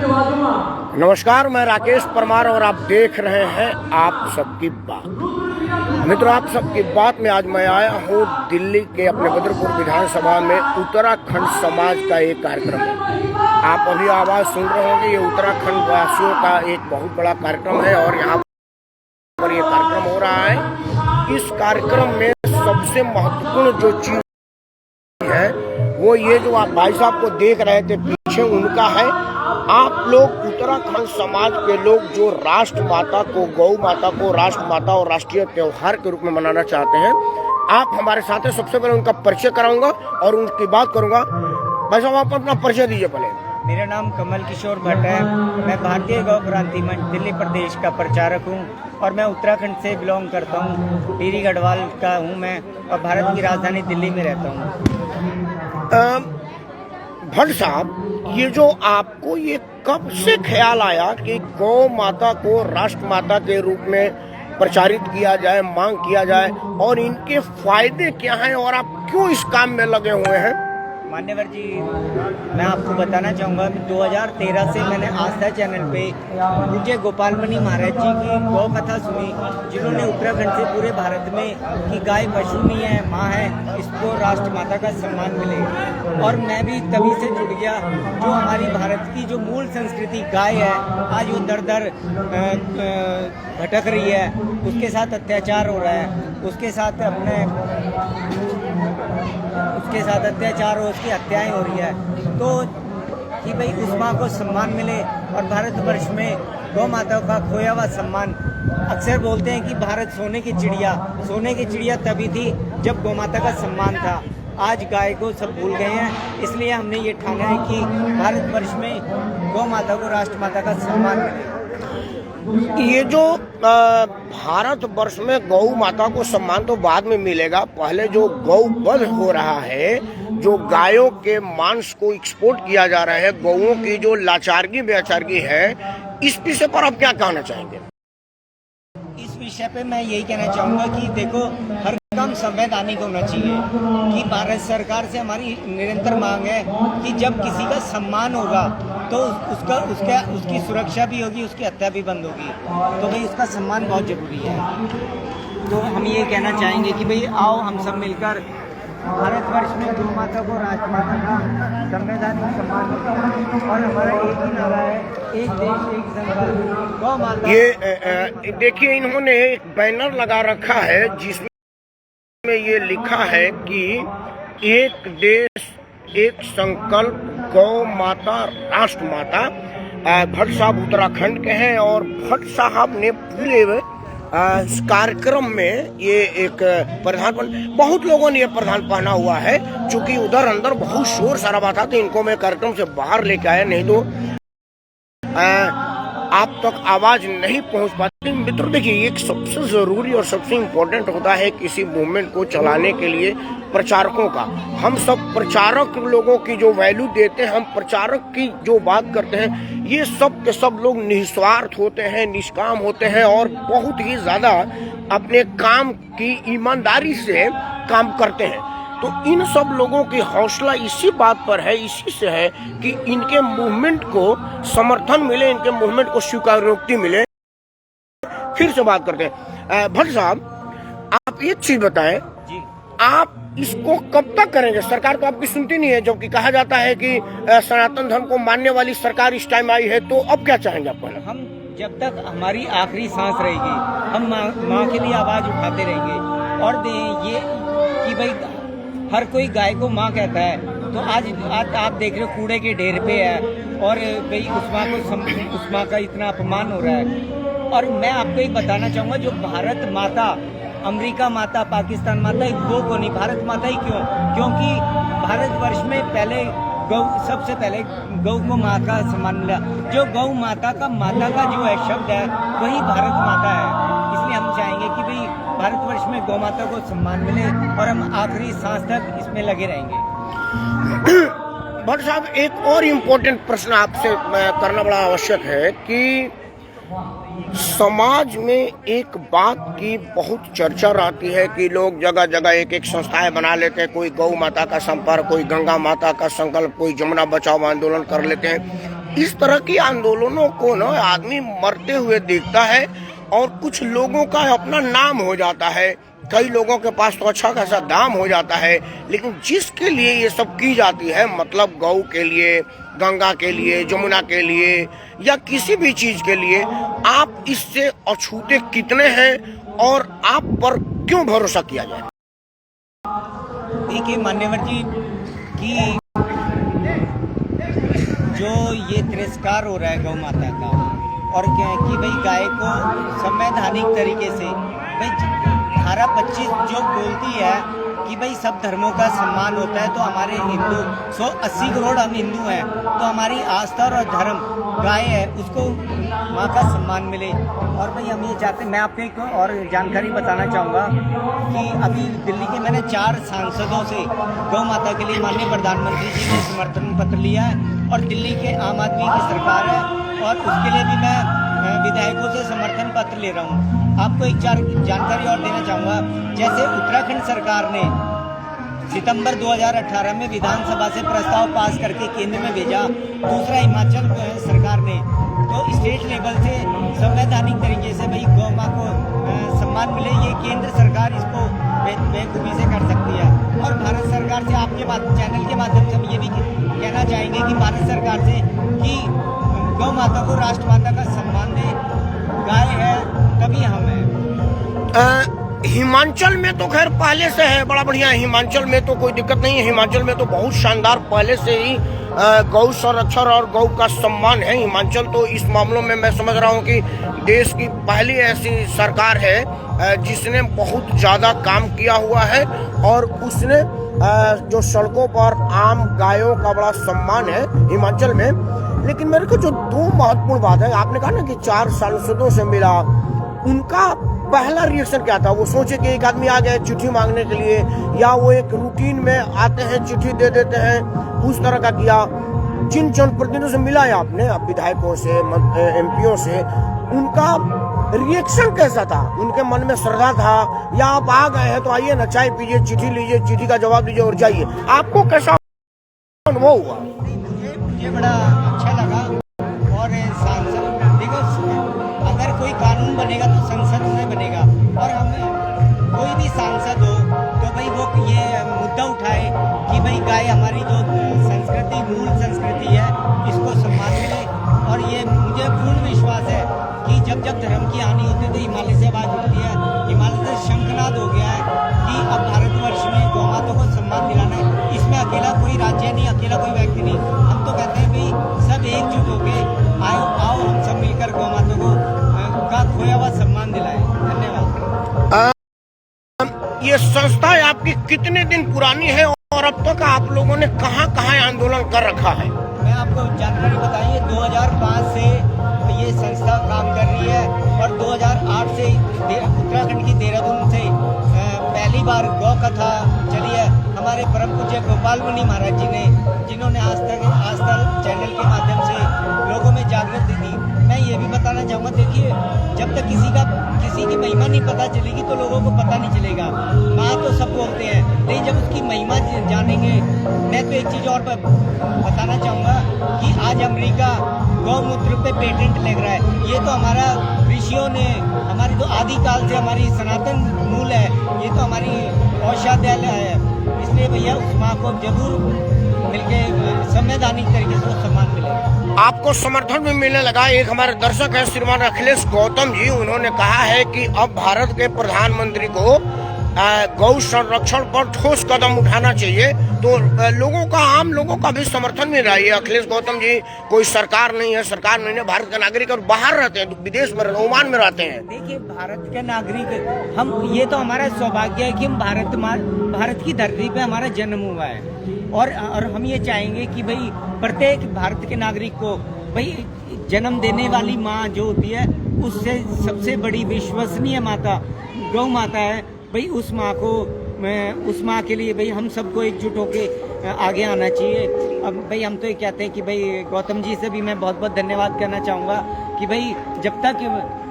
नमस्कार, मैं राकेश परमार और आप देख रहे हैं आप सबकी बात। मित्रों, आप सबकी बात में आज मैं आया हूँ दिल्ली के अपने बद्रपुर विधानसभा में उत्तराखंड समाज का एक कार्यक्रम है। आप अभी आवाज़ सुन रहे होंगे, ये उत्तराखंड वासियों का एक बहुत बड़ा कार्यक्रम है और यहाँ पर ये कार्यक्रम हो रहा है। इस कार्यक्रम में सबसे महत्वपूर्ण जो चीज है वो ये जो आप भाई साहब को देख रहे थे पीछे, उनका है। आप लोग उत्तराखंड समाज के लोग जो राष्ट्र माता को, गौ माता को राष्ट्र माता और राष्ट्रीय त्योहार के रूप में मनाना चाहते हैं, आप हमारे साथ हैं। सबसे पहले उनका परिचय कराऊंगा और उनकी बात करूंगा। भाई साहब, आप अपना परिचय दीजिए पहले। मेरा नाम कमल किशोर भट्ट है। मैं भारतीय गौ क्रांति मंच दिल्ली प्रदेश का प्रचारक हूँ और मैं उत्तराखंड से बिलोंग करता हूँ। टिहरी गढ़वाल का हूँ मैं और भारत की राजधानी दिल्ली में रहता हूँ। भट्ट साहब, ये जो आपको ये कब से ख्याल आया कि गौ माता को राष्ट्र माता के रूप में प्रचारित किया जाए, मांग किया जाए, और इनके फायदे क्या हैं और आप क्यों इस काम में लगे हुए हैं? मान्यवर जी, मैं आपको बताना चाहूँगा 2013 से मैंने आस्था चैनल पे पूज्य गोपाल मणि महाराज जी की गौ कथा सुनी, जिन्होंने उत्तराखंड से पूरे भारत में कि गाय पशु नहीं है, माँ है, इसको राष्ट्र माता का सम्मान मिले। और मैं भी तभी से जुड़ गया। जो हमारी भारत की जो मूल संस्कृति गाय है, आज वो दर दर भटक रही है, उसके साथ अत्याचार हो रहा है, उसके साथ अत्याचार और उसकी हत्याएं हो रही है। तो कि भाई उस माँ को सम्मान मिले और भारतवर्ष में गौ माता का खोया हुआ सम्मान। अक्सर बोलते हैं कि भारत सोने की चिड़िया तभी थी जब गौ माता का सम्मान था। आज गाय को सब भूल गए हैं, इसलिए हमने ये ठाना है कि भारतवर्ष में गौ माता को राष्ट्र माता का सम्मान मिले। ये जो भारत वर्ष में गौ माता को सम्मान तो बाद में मिलेगा, पहले जो गौ वध हो रहा है, जो गायों के मांस को एक्सपोर्ट किया जा रहा है, गौओं की जो लाचारगी बेचारगी है, इस विषय पर आप क्या कहना चाहेंगे? इस विषय पे मैं यही कहना चाहूँगा कि देखो, हर काम संवैधानिक होना चाहिए। कि भारत सरकार से हमारी निरंतर मांग है कि जब किसी का सम्मान होगा तो उसकी सुरक्षा भी होगी, उसकी हत्या भी बंद होगी। तो भाई उसका सम्मान बहुत जरूरी है। तो हम ये कहना चाहेंगे कि भाई आओ हम सब मिलकर भारतवर्ष में गौ माता को राजमाता का संवैधानिक सम्मान दें। और हमारा एक ही नारा है, एक देश एक संकल्प, गौ माता। ये देखिए, इन्होंने एक बैनर लगा रखा है जिसमें ये लिखा है कि एक देश एक संकल्प, गौ माता राष्ट्र माता। भट्ट साहब उत्तराखंड के हैं और भट्ट साहब ने पूरे इस कार्यक्रम में ये एक प्रधान, बहुत लोगों ने ये प्रधान पहना हुआ है। चूंकि उधर अंदर बहुत शोर शराबा था तो इनको मैं कार्यक्रम से बाहर लेके आया, नहीं तो आप तक आवाज नहीं पहुंच पाती। मित्रों, देखिए, एक सबसे जरूरी और सबसे इम्पोर्टेंट होता है किसी मूवमेंट को चलाने के लिए प्रचारकों का। हम सब प्रचारक लोगों की जो वैल्यू देते हैं, हम प्रचारक की जो बात करते हैं, ये सब के सब लोग निस्वार्थ होते हैं, निष्काम होते हैं और बहुत ही ज्यादा अपने काम की ईमानदारी से काम करते हैं। तो इन सब लोगों की हौसला इसी बात पर है, इसी से है कि इनके मूवमेंट को समर्थन मिले, इनके मूवमेंट को स्वीकारोक्ति मिले। फिर से बात करते हैं। भट्ट साहब, आप एक चीज बताएं जी, आप इसको कब तक करेंगे? सरकार तो आपकी सुनती नहीं है, जबकि कहा जाता है कि सनातन धर्म को मानने वाली सरकार इस टाइम आई है। तो अब क्या चाहेंगे आप? पहले हम जब तक हमारी आखिरी सांस रहेगी, हम माँ के लिए आवाज उठाते रहेंगे। और ये कि भाई हर कोई गाय को माँ कहता है, तो आज आप देख रहे हो कूड़े के ढेर पे है और भाई उस माँ का इतना अपमान हो रहा है। और मैं आपको एक बताना चाहूँगा, जो भारत माता, अमेरिका माता, पाकिस्तान माता, दो को नहीं, भारत माता ही क्यों? क्योंकि भारतवर्ष में पहले सबसे पहले गौ को माँ का सम्मान मिला। जो गौ माता का जो है शब्द है, वही भारत माता है। इसलिए हम चाहेंगे कि भाई भारतवर्ष में गौ माता को सम्मान मिले और हम आखिरी सांस तक इसमें लगे रहेंगे। भट्ट साहब, एक और इम्पोर्टेंट प्रश्न आपसे करना बड़ा आवश्यक है कि समाज में एक बात की बहुत चर्चा रहती है कि लोग जगह जगह एक एक संस्थाएं बना लेते हैं। कोई गौ माता का संपर्क, कोई गंगा माता का संकल्प, कोई जमुना बचाओ आंदोलन कर लेते हैं। इस तरह की आंदोलनों को न आदमी मरते हुए देखता है और कुछ लोगों का अपना नाम हो जाता है, कई लोगों के पास तो अच्छा खासा दाम हो जाता है, लेकिन जिसके लिए ये सब की जाती है, मतलब गौ के लिए, गंगा के लिए, जमुना के लिए या किसी भी चीज के लिए, आप इससे अछूते कितने हैं और आप पर क्यों भरोसा किया जाए? देखिए मान्यवर जी कि जो ये तिरस्कार हो रहा है गौ माता का, और क्या है कि भाई गाय को संवैधानिक तरीके से भाई धारा 25 जो बोलती है कि भाई सब धर्मों का सम्मान होता है, तो हमारे हिंदू 180 करोड़ हम हिंदू हैं, तो हमारी आस्था और धर्म गाय है, उसको माँ का सम्मान मिले। और भाई हम ये चाहते हैं, मैं आपको एक और जानकारी बताना चाहूँगा कि अभी दिल्ली के मैंने 4 सांसदों से गौ माता के लिए माननीय प्रधानमंत्री जी ने समर्थन पत्र लिया है, और दिल्ली के आम आदमी की सरकार है और उसके लिए भी मैं विधायकों से समर्थन पत्र ले रहा हूँ। आपको एक जानकारी और देना चाहूँगा, जैसे उत्तराखंड सरकार ने सितंबर 2018 में विधानसभा से प्रस्ताव पास करके केंद्र में भेजा, दूसरा हिमाचल सरकार ने, तो स्टेट लेवल से संवैधानिक तरीके से भाई गौ माँ को सम्मान मिले, ये केंद्र सरकार इसको बेखूबी से कर सकती है। और भारत सरकार से आपके चैनल के माध्यम से हम ये भी कहना चाहेंगे कि भारत सरकार से कि गौ माता को राष्ट्रमाता का सम्मान दे, गाय है तभी हम हैं। हिमाचल में तो खैर पहले से है, बड़ा बढ़िया है, हिमाचल में तो कोई दिक्कत नहीं है, हिमाचल में तो बहुत शानदार पहले से ही गौ संरक्षण और गौ का सम्मान है। हिमाचल तो इस मामलों में मैं समझ रहा हूँ कि देश की पहली ऐसी सरकार है जिसने बहुत ज़्यादा काम किया हुआ है, और उसने जो सड़कों पर आम गायों का बड़ा सम्मान है हिमाचल में। लेकिन मेरे को जो 2 महत्वपूर्ण बात है, आपने कहा ना कि 4 सांसदों से मिला, उनका पहला रिएक्शन क्या था? वो सोचे कि एक आदमी आ गए चिट्ठी मांगने के लिए, या वो एक रूटीन में आते हैं चिट्ठी दे देते हैं, उस तरह का किया? जिन जनप्रतिनिधियों से मिला है आपने, विधायकों से, एमपीओ से, उनका रिएक्शन कैसा था? उनके मन में श्रद्धा था, या आप आ गए हैं तो आइए ना, चाय पीजिए, चिट्ठी लीजिए, चिट्ठी का जवाब दीजिए और जाइए? आपको कैसा अनुभव हुआ? मुझे बड़ा अच्छा लगा। और सांसद देखो, अगर कोई कानून बनेगा तो संसद में बनेगा, और हम कोई भी सांसद हो तो भाई वो ये मुद्दा उठाए कि भाई गाय हमारी जो संस्कृति, मूल संस्कृति है, इसको सम्मान मिले। और ये मुझे पूर्ण विश्वास है कि जब जब धर्म की हानि होती है तो हिमालय से आवाज उठती है, हिमालय से शंखनाद हो गया है कि अब भारतवर्ष में गौ माता को सम्मान दिलाना है। इसमें अकेला कोई राज्य नहीं, अकेला कोई व्यक्ति नहीं, हम तो कहते हैं भाई सब एकजुट होके आओ हम सब मिलकर गौ माता को का खोया हुआ सम्मान दिलाए। धन्यवाद। ये संस्था आपकी कितने दिन पुरानी है और अब तक आप लोगों ने कहाँ कहाँ आंदोलन कर रखा है? मैं आपको जानकारी बताइए, 2005 से ये संस्था काम कर रही है, और 2008 से उत्तराखंड की देहरादून से पहली बार गौ कथा चली है हमारे परम पूज्य गोपाल मुनि महाराज जी ने, जिन्होंने आस्था चैनल के माध्यम से लोगों में जागृति दी। मैं ये भी बताना चाहूँगा, देखिए जब तक किसी की महिमा नहीं पता चलेगी तो लोगों को पता नहीं चलेगा। माँ तो सब बोलते हैं, लेकिन जब उसकी महिमा जानेंगे। मैं तो एक चीज़ और बताना चाहूँगा कि आज अमेरिका गौमूत्र पे पेटेंट लग रहा है। ये तो हमारा ऋषियों ने, हमारी तो आदिकाल से हमारी सनातन मूल है, ये तो हमारी औषधालय है। इसलिए भैया उस माँ को जरूर मिलके संवैधानिक तरीके से सम्मान मिलेगा। आपको समर्थन में मिलने लगा। एक हमारे दर्शक है श्रीमान अखिलेश गौतम जी, उन्होंने कहा है कि अब भारत के प्रधानमंत्री को गौ संरक्षण पर ठोस कदम उठाना चाहिए, तो लोगों का, आम लोगों का भी समर्थन मिल रहा है। अखिलेश गौतम जी कोई सरकार नहीं है, सरकार नहीं है, भारत का नागरिक और बाहर रहते हैं, विदेश में, ओमान में रहते हैं। देखिए भारत के नागरिक हम, ये तो हमारा सौभाग्य है कि हम भारत की धरती पे हमारा जन्म हुआ है, और हम ये चाहेंगे कि भाई प्रत्येक भारत के नागरिक को भाई जन्म देने वाली माँ जो होती है, उससे सबसे बड़ी विश्वसनीय माता गौ माता है। भाई उस माँ के लिए भाई हम सबको एकजुट होके आगे आना चाहिए। अब भाई हम तो ये कहते हैं कि भाई गौतम जी से भी मैं बहुत बहुत धन्यवाद करना चाहूँगा कि भाई जब तक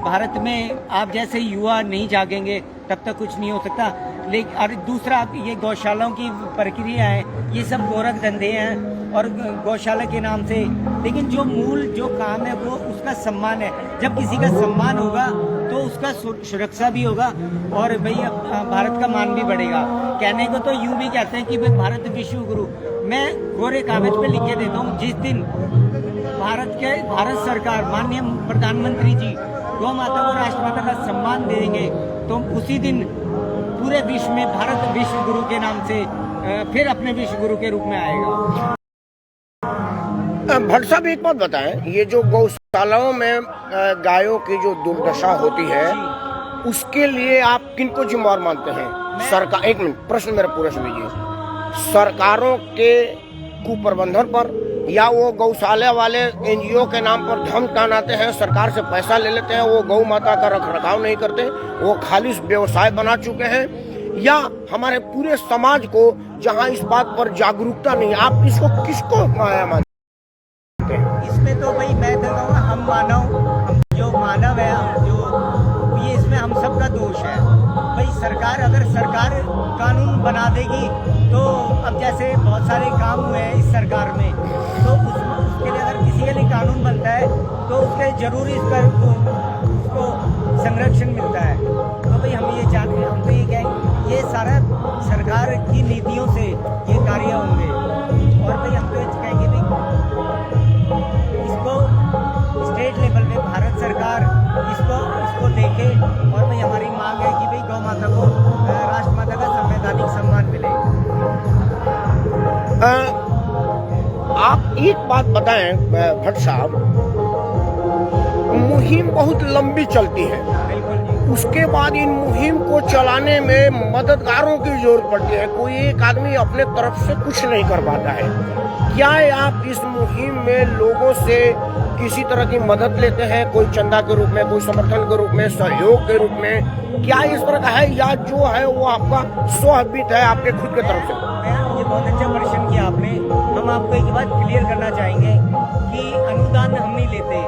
भारत में आप जैसे युवा नहीं जागेंगे तब तक कुछ नहीं हो सकता। लेकिन और दूसरा ये गौशालाओं की प्रक्रिया है, ये सब गोरख धंधे हैं, और गौशाला के नाम से, लेकिन जो मूल जो काम है वो उसका सम्मान है। जब किसी का सम्मान होगा तो उसका सुरक्षा भी होगा और भाई भारत का मान भी बढ़ेगा। कहने को तो यूं भी कहते हैं कि भाई भारत विश्व गुरु, मैं गोरे कागज पे लिख के देता हूँ, जिस दिन भारत सरकार माननीय प्रधानमंत्री जी गौ माता को राष्ट्रमाता का सम्मान देंगे तो उसी दिन पूरे विश्व में भारत विश्व गुरु के नाम से फिर अपने विश्व गुरु के रूप में आएगा। भट्ट साहब एक बात बताएं, ये जो गौशालाओं में गायों की जो दुर्दशा होती है उसके लिए आप किनको जिम्मेवार मानते हैं? सरकार, एक मिनट प्रश्न मेरा पूरा सुनिए, सरकारों के कुप्रबंधन पर या वो गौशाला वाले एनजीओ के नाम पर धम तनाते हैं, सरकार से पैसा ले लेते हैं, वो गौ माता का रखरखाव नहीं करते, वो खाली व्यवसाय बना चुके हैं, या हमारे पूरे समाज को जहां इस बात पर जागरूकता नहीं, आप इसको किसको मानते हैं? इसमें तो भाई मैं तो कहूँगा हम जो मानव है, ये इसमें हम सबका दोष है। भाई अगर सरकार कानून बना देगी तो अब जैसे बहुत सारे काम हुए हैं इस सरकार में, तो उसके लिए अगर किसी के लिए कानून बनता है तो उसके जरूरी इस पर उसको संरक्षण मिलता है। तो भाई हम ये चाहते हैं, हम तो ये कहेंगे ये सारा सरकार की नीतियों से ये कार्य होंगे, और भाई हम तो ये कहेंगे भाई इसको स्टेट लेवल पे भारत सरकार इसको देखे, और भाई हमारी मांग है कि भाई गौ माता को राष्ट्रमाता का संवैधानिक सम्मान मिले। आप एक बात बताएं भट्ट साहब, मुहिम बहुत लंबी चलती है, उसके बाद इन मुहिम को चलाने में मददगारों की जरूरत पड़ती है, कोई एक आदमी अपने तरफ से कुछ नहीं कर पाता है। क्या आप इस मुहिम में लोगों से किसी तरह की मदद लेते हैं, कोई चंदा के रूप में, कोई समर्थन के रूप में, सहयोग के रूप में, क्या इस तरह का है, या जो है वो आपका स्वहित है आपके खुद के तरफ से? ये बहुत अच्छा प्रश्न किया आपने। हम आपको एक बात क्लियर करना चाहेंगे कि अनुदान हम नहीं लेते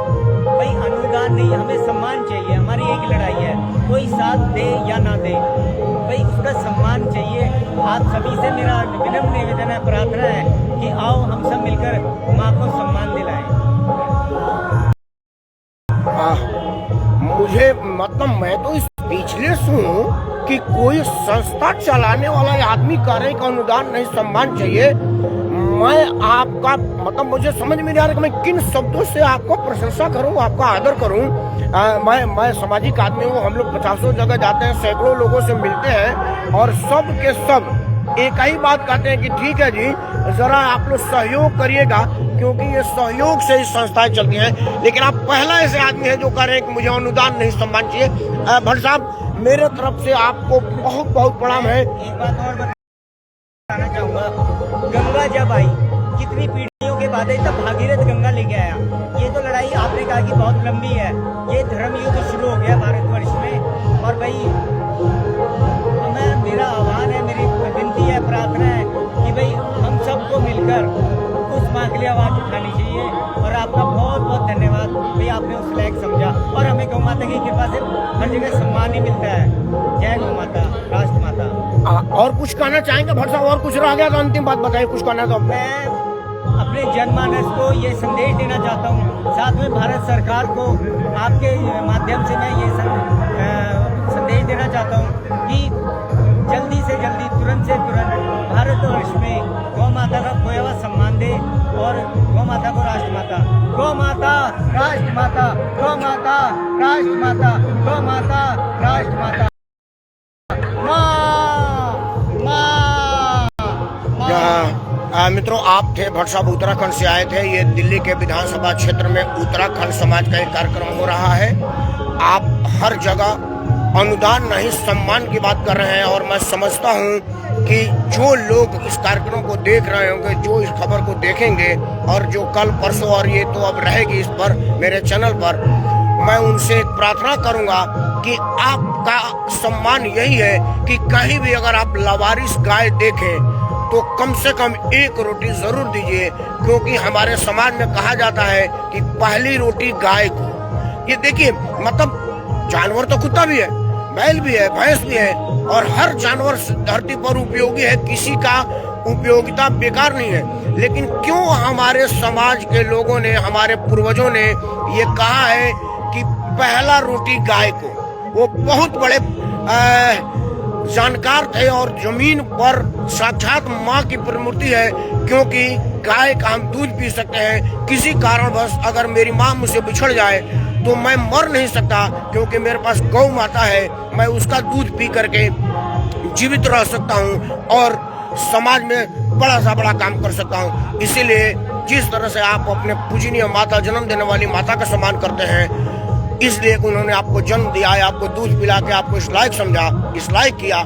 भाई, अनुदान नहीं, हमें सम्मान चाहिए। हमारी एक लड़ाई है, कोई साथ दे या ना दे भाई उसका सम्मान चाहिए। आप सभी से मेरा विनम्र निवेदन है, प्रार्थना है कि आओ हम सब मिलकर माँ को सम्मान दिलाएं। मुझे मतलब मैं तो इस पिछले हूँ कि कोई संस्था चलाने वाला आदमी कह रहे कि अनुदान नहीं सम्मान चाहिए। मैं आपका मतलब मुझे समझ में नहीं आ रहा कि मैं किन शब्दों से आपको प्रशंसा करूं, आपका आदर करूं। मैं सामाजिक आदमी हूं, हम लोग 50 जगह जाते हैं, सैकड़ों लोगों से मिलते हैं और सब के सब एक ही बात कहते हैं कि ठीक है जी जरा आप लोग सहयोग करिएगा, क्योंकि ये सहयोग से ही संस्थाएं चलती हैं। लेकिन आप पहला ऐसे आदमी है जो कह रहे हैं कि मुझे अनुदान नहीं सम्मान चाहिए। भट्ट साहब मेरे तरफ से आपको बहुत बहुत प्रणाम है। एक बात और बताना चाहूँगा, गंगा जब आई कितनी पीढ़ियों के बाद तब भागीरथ गंगा लेके आया। ये तो लड़ाई आपने कहा कि बहुत लंबी है, ये धर्म युद्ध शुरू हो गया भारतवर्ष में, और भाई मेरा आह्वान है, मेरी विनती है, प्रार्थना है कि भाई हम सबको मिलकर उस माँ के लिए आवाज़ उठानी चाहिए। और आपका बहुत बहुत धन्यवाद भाई, आपने उस लायक समझा, और हमें गौ माता की कृपा से हर जगह सम्मान ही मिलता है। जय गौ माता, राष्ट्र माता। और कुछ कहना चाहेंगे भट्ट साहब? और कुछ रह गया तो अंतिम बात बताइए, कुछ कहना तो। मैं अपने जनमानस को ये संदेश देना चाहता हूँ, साथ में भारत सरकार को आपके माध्यम से मैं ये संदेश देना चाहता हूँ कि जल्दी से जल्दी, तुरंत से तुरंत भारतवर्ष में गौ माता का खोया हुआ सम्मान दे, और गौ माता को राष्ट्रमाता, गौ माता राष्ट्रमाता, गौ माता राष्ट्रमाता, गौ माता राष्ट्रमाता। मित्रों, आप थे भट्ट साहब, उत्तराखंड से आए थे। ये दिल्ली के विधानसभा क्षेत्र में उत्तराखंड समाज का एक कार्यक्रम हो रहा है। आप हर जगह अनुदान नहीं सम्मान की बात कर रहे हैं, और मैं समझता हूं कि जो लोग इस कार्यक्रम को देख रहे होंगे, जो इस खबर को देखेंगे, और जो कल परसों और ये तो अब रहेगी इस पर मेरे चैनल पर, मैं उनसे एक प्रार्थना करूंगा कि आपका सम्मान यही है कि कहीं भी अगर आप लवारिस गाय देखें तो कम से कम एक रोटी जरूर दीजिए, क्योंकि हमारे समाज में कहा जाता है कि पहली रोटी गाय को। ये देखिए, मतलब जानवर तो कुत्ता भी है, बैल भी है, भैंस भी है, और हर जानवर धरती पर उपयोगी है। किसी का उपयोगिता बेकार नहीं है, लेकिन क्यों हमारे समाज के लोगों ने, हमारे पूर्वजों ने ये कहा है कि पहला रोटी गाय को। वो बहुत बड़े जानकार थे और जमीन पर साक्षात माँ की प्रतिमूर्ति है, क्योंकि गाय का हम दूध पी सकते हैं। किसी कारणवश अगर मेरी माँ मुझसे बिछड़ जाए तो मैं मर नहीं सकता, क्योंकि मेरे पास गौ माता है। मैं उसका दूध पी करके जीवित रह सकता हूँ और समाज में बड़ा सा बड़ा काम कर सकता हूँ। इसीलिए जिस तरह से आप अपने पूजनीय माता, जन्म देने वाली माता का सम्मान करते हैं, इसलिए उन्होंने आपको जन्म दिया है, आपको दूध पिला के आपको इस लायक समझा, इस लायक किया,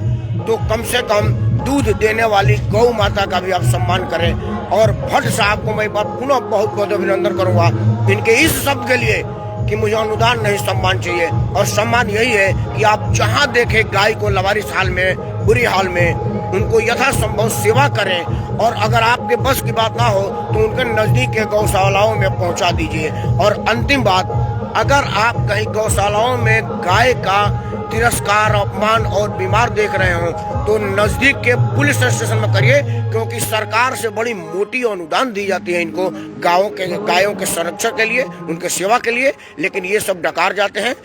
तो कम से कम दूध देने वाली गौ माता का भी आप सम्मान करें। और भट्ट साहब को मैं एक बार पुनः बहुत बहुत अभिनंदन करूंगा इनके इस शब्द के लिए कि मुझे अनुदान नहीं, सम्मान चाहिए। और सम्मान यही है कि आप जहां देखें गाय को लवारिस हाल में, बुरी हाल में, उनको यथासंभव सेवा करें। और अगर आपके बस की बात ना हो तो उनके नजदीक के गौशालाओं में पहुंचा दीजिए। और अंतिम बात, अगर आप कहीं गौशालाओं में गाय का तिरस्कार, अपमान और बीमार देख रहे हो तो नजदीक के पुलिस स्टेशन में करिए, क्योंकि सरकार से बड़ी मोटी अनुदान दी जाती है इनको गायों के संरक्षण के लिए, उनके सेवा के लिए। लेकिन ये सब डकार जाते हैं,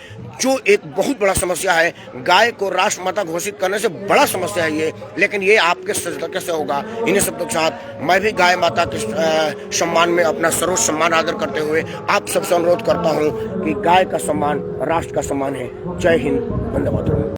जो एक बहुत बड़ा समस्या है। गाय को राष्ट्रमाता घोषित करने से बड़ा समस्या है ये, लेकिन ये आपके सजदके से होगा। इन्हीं शब्दों के साथ मैं भी गाय माता के सम्मान में अपना सर्वोच्च सम्मान आदर करते हुए आप सबसे अनुरोध करता हूँ कि गाय का सम्मान राष्ट्र का सम्मान है। जय हिंद, वंदे मातरम।